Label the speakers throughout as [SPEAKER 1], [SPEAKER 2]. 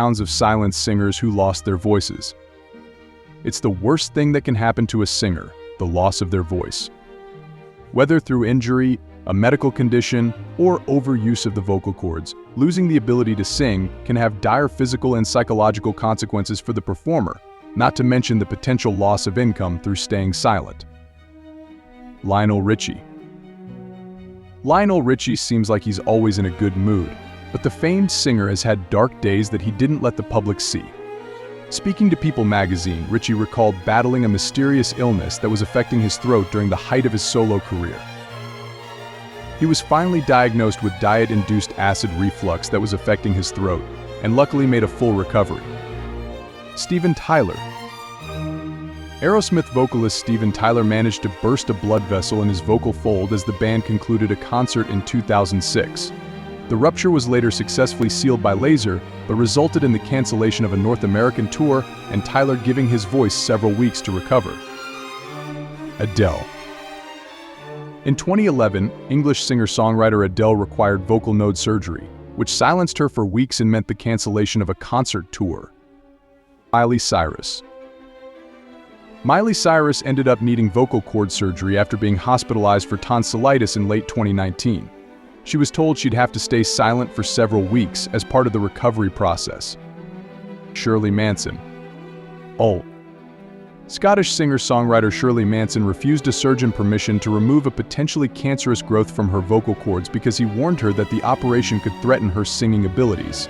[SPEAKER 1] sounds of silenced singers who lost their voices. It's the worst thing that can happen to a singer, the loss of their voice. Whether through injury, a medical condition, or overuse of the vocal cords, losing the ability to sing can have dire physical and psychological consequences for the performer, not to mention the potential loss of income through staying silent. Lionel Richie. Lionel Richie seems like he's always in a good mood, but the famed singer has had dark days that he didn't let the public see. Speaking to People magazine, Richie recalled battling a mysterious illness that was affecting his throat during the height of his solo career. He was finally diagnosed with diet-induced acid reflux that was affecting his throat, and luckily made a full recovery. Steven Tyler. Aerosmith vocalist Steven Tyler managed to burst a blood vessel in his vocal fold as the band concluded a concert in 2006. The rupture was later successfully sealed by laser, but resulted in the cancellation of a North American tour and Tyler giving his voice several weeks to recover. Adele. In 2011, English singer-songwriter Adele required vocal node surgery, which silenced her for weeks and meant the cancellation of a concert tour. Miley Cyrus. Miley Cyrus ended up needing vocal cord surgery after being hospitalized for tonsillitis in late 2019. She was told she'd have to stay silent for several weeks as part of the recovery process. Shirley Manson. Scottish singer-songwriter Shirley Manson refused a surgeon permission to remove a potentially cancerous growth from her vocal cords because he warned her that the operation could threaten her singing abilities.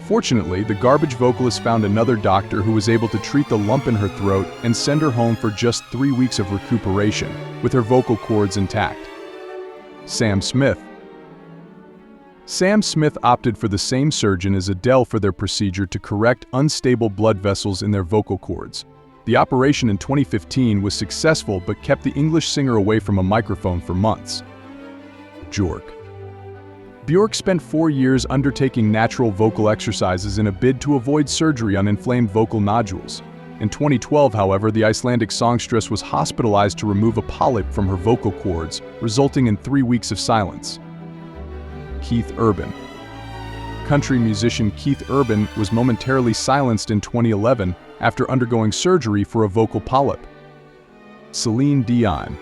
[SPEAKER 1] Fortunately, the garbage vocalist found another doctor who was able to treat the lump in her throat and send her home for just 3 weeks of recuperation, with her vocal cords intact. Sam Smith. Sam Smith opted for the same surgeon as Adele for their procedure to correct unstable blood vessels in their vocal cords. The operation in 2015 was successful but kept the English singer away from a microphone for months. Björk. Björk spent 4 years undertaking natural vocal exercises in a bid to avoid surgery on inflamed vocal nodules. In 2012, however, the Icelandic songstress was hospitalized to remove a polyp from her vocal cords, resulting in 3 weeks of silence. Keith Urban. Country musician Keith Urban was momentarily silenced in 2011 after undergoing surgery for a vocal polyp. Celine Dion.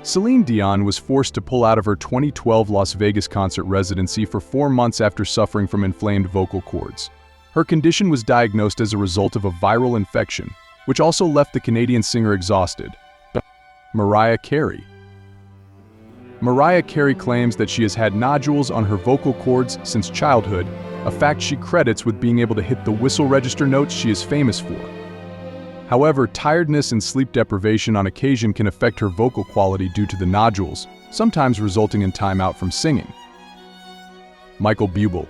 [SPEAKER 1] Celine Dion was forced to pull out of her 2012 Las Vegas concert residency for 4 months after suffering from inflamed vocal cords. Her condition was diagnosed as a result of a viral infection, which also left the Canadian singer exhausted. Mariah Carey. Mariah Carey claims that she has had nodules on her vocal cords since childhood, a fact she credits with being able to hit the whistle register notes she is famous for. However, tiredness and sleep deprivation on occasion can affect her vocal quality due to the nodules, sometimes resulting in time out from singing. Michael Bublé.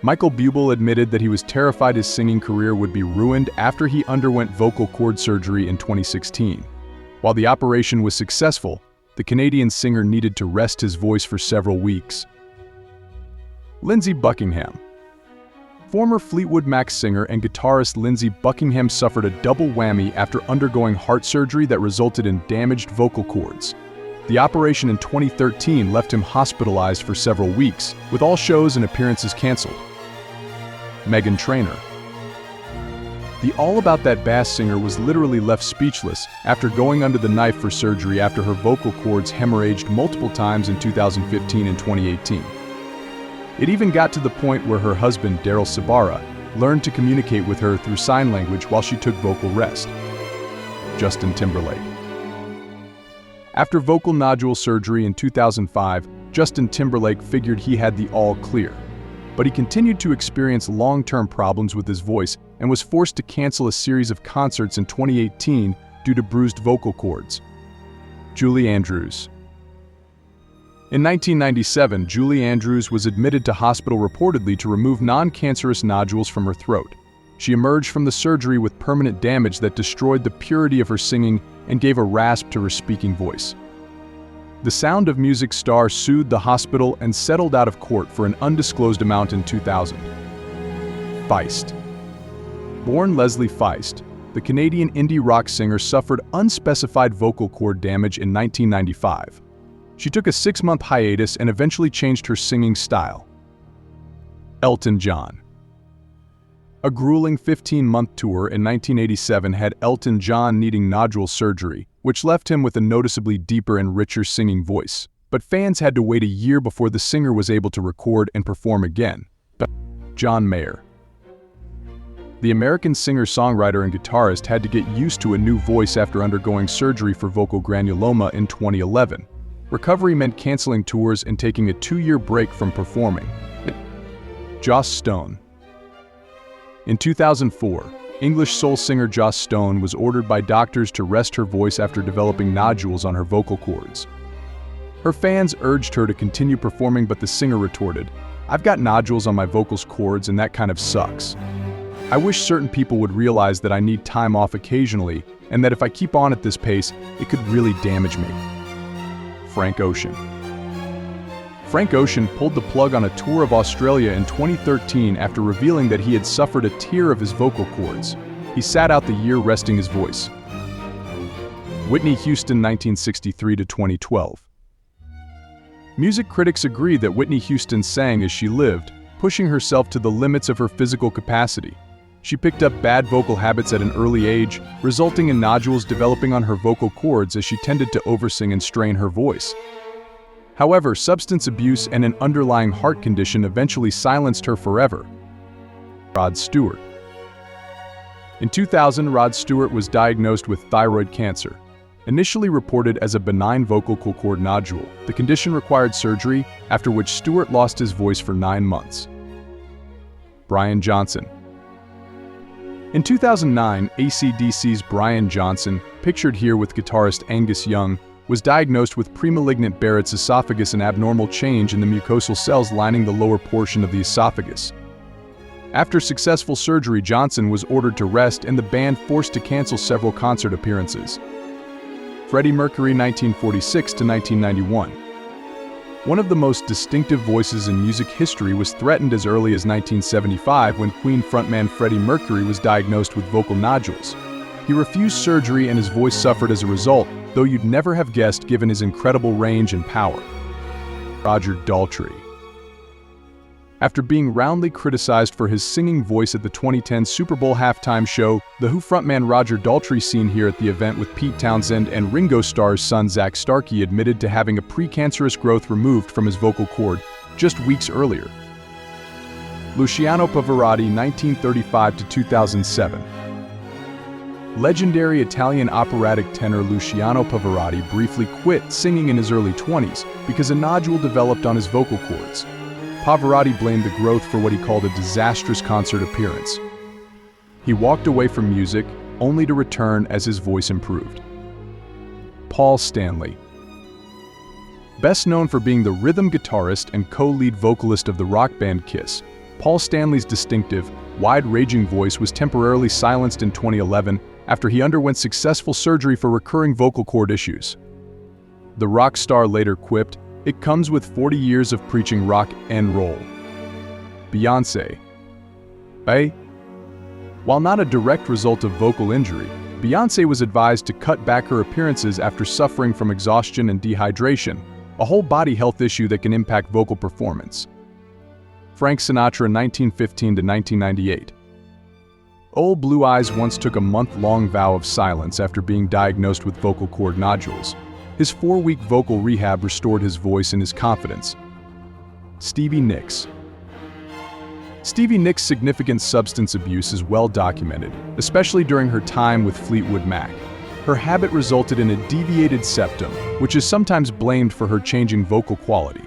[SPEAKER 1] Michael Bublé admitted that he was terrified his singing career would be ruined after he underwent vocal cord surgery in 2016. While the operation was successful, the Canadian singer needed to rest his voice for several weeks. Lindsey Buckingham. Former Fleetwood Mac singer and guitarist Lindsey Buckingham suffered a double whammy after undergoing heart surgery that resulted in damaged vocal cords. The operation in 2013 left him hospitalized for several weeks, with all shows and appearances canceled. Meghan Trainor. The All About That Bass singer was literally left speechless after going under the knife for surgery after her vocal cords hemorrhaged multiple times in 2015 and 2018. It even got to the point where her husband, Daryl Sabara, learned to communicate with her through sign language while she took vocal rest. Justin Timberlake. After vocal nodule surgery in 2005, Justin Timberlake figured he had the all clear. But he continued to experience long-term problems with his voice and was forced to cancel a series of concerts in 2018 due to bruised vocal cords. Julie Andrews. In 1997, Julie Andrews was admitted to hospital reportedly to remove non-cancerous nodules from her throat. She emerged from the surgery with permanent damage that destroyed the purity of her singing and gave a rasp to her speaking voice. The Sound of Music star sued the hospital and settled out of court for an undisclosed amount in 2000. Feist. Born Leslie Feist, the Canadian indie rock singer suffered unspecified vocal cord damage in 1995. She took a 6-month hiatus and eventually changed her singing style. Elton John. A grueling 15-month tour in 1987 had Elton John needing nodule surgery, which left him with a noticeably deeper and richer singing voice. But fans had to wait a year before the singer was able to record and perform again. John Mayer. The American singer-songwriter and guitarist had to get used to a new voice after undergoing surgery for vocal granuloma in 2011. Recovery meant canceling tours and taking a 2-year break from performing. Joss Stone. In 2004, English soul singer Joss Stone was ordered by doctors to rest her voice after developing nodules on her vocal cords. Her fans urged her to continue performing, but the singer retorted, "I've got nodules on my vocal cords and that kind of sucks. I wish certain people would realize that I need time off occasionally and that if I keep on at this pace, it could really damage me." Frank Ocean. Frank Ocean pulled the plug on a tour of Australia in 2013 after revealing that he had suffered a tear of his vocal cords. He sat out the year resting his voice. Whitney Houston, 1963 to 2012. Music critics agree that Whitney Houston sang as she lived, pushing herself to the limits of her physical capacity. She picked up bad vocal habits at an early age, resulting in nodules developing on her vocal cords as she tended to oversing and strain her voice. However, substance abuse and an underlying heart condition eventually silenced her forever. Rod Stewart. In 2000, Rod Stewart was diagnosed with thyroid cancer. Initially reported as a benign vocal cord nodule, the condition required surgery, after which Stewart lost his voice for 9 months. Brian Johnson. In 2009, AC/DC's Brian Johnson, pictured here with guitarist Angus Young, was diagnosed with premalignant Barrett's esophagus, an abnormal change in the mucosal cells lining the lower portion of the esophagus. After successful surgery, Johnson was ordered to rest and the band forced to cancel several concert appearances. Freddie Mercury, 1946 to 1991. One of the most distinctive voices in music history was threatened as early as 1975 when Queen frontman Freddie Mercury was diagnosed with vocal nodules. He refused surgery and his voice suffered as a result, though you'd never have guessed given his incredible range and power. Roger Daltrey. After being roundly criticized for his singing voice at the 2010 Super Bowl halftime show, The Who frontman Roger Daltrey, seen here at the event with Pete Townsend and Ringo Starr's son Zach Starkey, admitted to having a precancerous growth removed from his vocal cord just weeks earlier. Luciano Pavarotti, 1935 to 2007. Legendary Italian operatic tenor Luciano Pavarotti briefly quit singing in his early 20s because a nodule developed on his vocal cords. Pavarotti blamed the growth for what he called a disastrous concert appearance. He walked away from music, only to return as his voice improved. Paul Stanley. Best known for being the rhythm guitarist and co-lead vocalist of the rock band Kiss, Paul Stanley's distinctive, wide-ranging voice was temporarily silenced in 2011 after he underwent successful surgery for recurring vocal cord issues. The rock star later quipped, "It comes with 40 years of preaching rock and roll." Beyoncé. While not a direct result of vocal injury, Beyoncé was advised to cut back her appearances after suffering from exhaustion and dehydration, a whole body health issue that can impact vocal performance. Frank Sinatra, 1915 to 1998. Old Blue Eyes once took a month-long vow of silence after being diagnosed with vocal cord nodules. His 4-week vocal rehab restored his voice and his confidence. Stevie Nicks. Stevie Nicks' significant substance abuse is well documented, especially during her time with Fleetwood Mac. Her habit resulted in a deviated septum, which is sometimes blamed for her changing vocal quality.